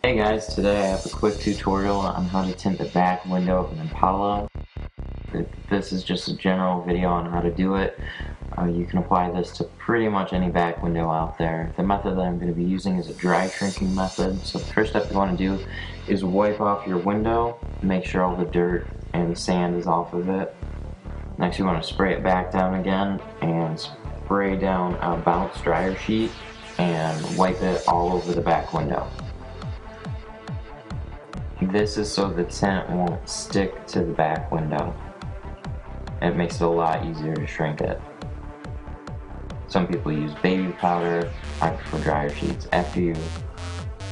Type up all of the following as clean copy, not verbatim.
Hey guys, today I have a quick tutorial on how to tint the back window of an Impala. This is just a general video on how to do it. You can apply this to pretty much any back window out there. The method that I'm going to be using is a dry shrinking method. So the first step you want to do is wipe off your window, make sure all the dirt and sand is off of it. Next you want to spray it back down again and spray down a bounce dryer sheet and wipe it all over the back window. This is so the tint won't stick to the back window. It makes it a lot easier to shrink it. Some people use baby powder. I prefer dryer sheets. After you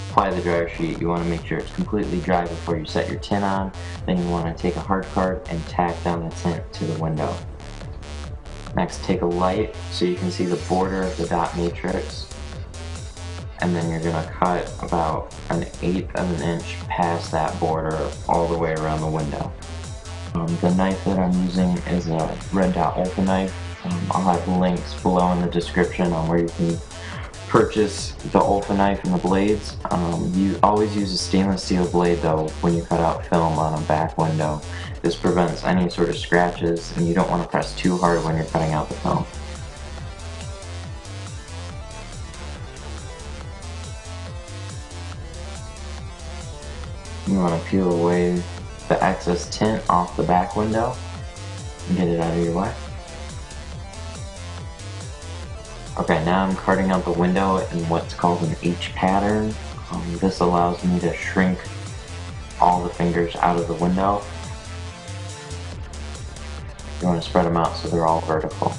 apply the dryer sheet, you want to make sure it's completely dry before you set your tint on. Then you want to take a hard card and tack down the tint to the window. Next, take a light so you can see the border of the dot matrix. And then you're going to cut about 1/8 of an inch past that border all the way around the window. The knife that I'm using is a red dot Ultra knife. I'll have links below in the description on where you can purchase the Ultra knife and the blades. You always use a stainless steel blade though when you cut out film on a back window. This prevents any sort of scratches, and you don't want to press too hard when you're cutting out the film. You want to peel away the excess tint off the back window and get it out of your way. Okay, now I'm carting out the window in what's called an H pattern. This allows me to shrink all the fingers out of the window. You want to spread them out so they're all vertical.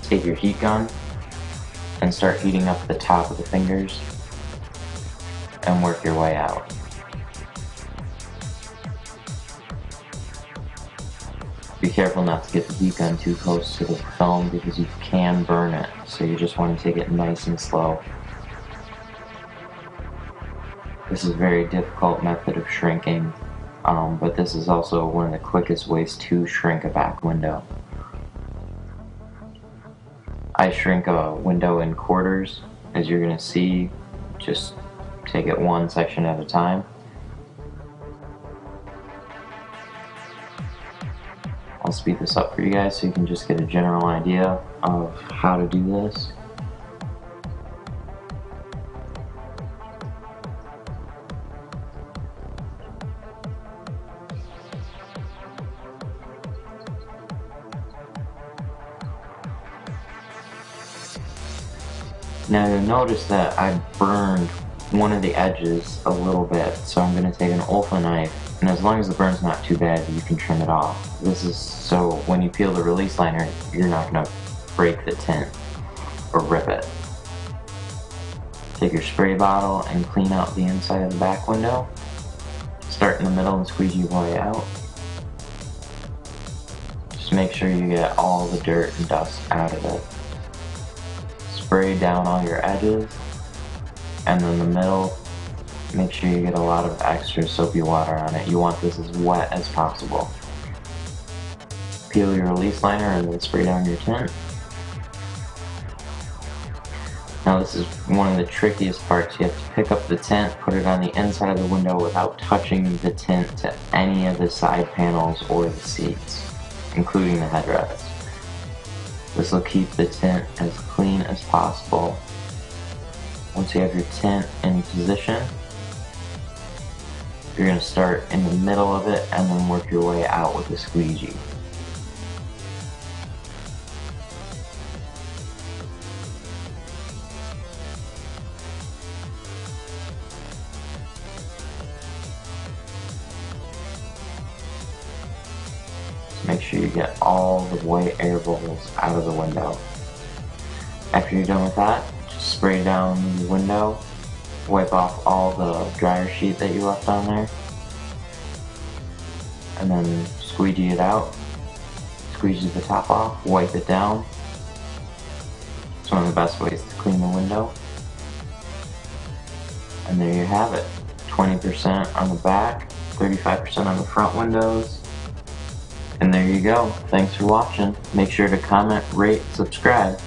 Take your heat gun and start heating up the top of the fingers and work your way out. Be careful not to get the heat gun too close to the film because you can burn it, so you just want to take it nice and slow. This is a very difficult method of shrinking, but this is also one of the quickest ways to shrink a back window. I shrink a window in quarters, as you're going to see. Just take it one section at a time. I'll speed this up for you guys so you can just get a general idea of how to do this. Now you'll notice that I burned one of the edges a little bit, so I'm going to take an Ultra knife, and as long as the burn's not too bad, you can trim it off. This is so when you peel the release liner, you're not going to break the tint or rip it. Take your spray bottle and clean out the inside of the back window. Start in the middle and squeeze your way out. Just make sure you get all the dirt and dust out of it. Spray down all your edges, and then the middle, make sure you get a lot of extra soapy water on it. You want this as wet as possible. Peel your release liner and then spray down your tint. Now this is one of the trickiest parts. You have to pick up the tint, put it on the inside of the window without touching the tint to any of the side panels or the seats, including the headrests. This will keep the tint as clean as possible. Once you have your tint in position, you're going to start in the middle of it and then work your way out with a squeegee. Make sure you get all the white air bubbles out of the window. After you're done with that, just spray down the window, wipe off all the dryer sheet that you left on there, and then squeegee it out. Squeegee the top off, wipe it down. It's one of the best ways to clean the window. And there you have it. 20% on the back, 35% on the front windows. And there you go. Thanks for watching. Make sure to comment, rate, subscribe.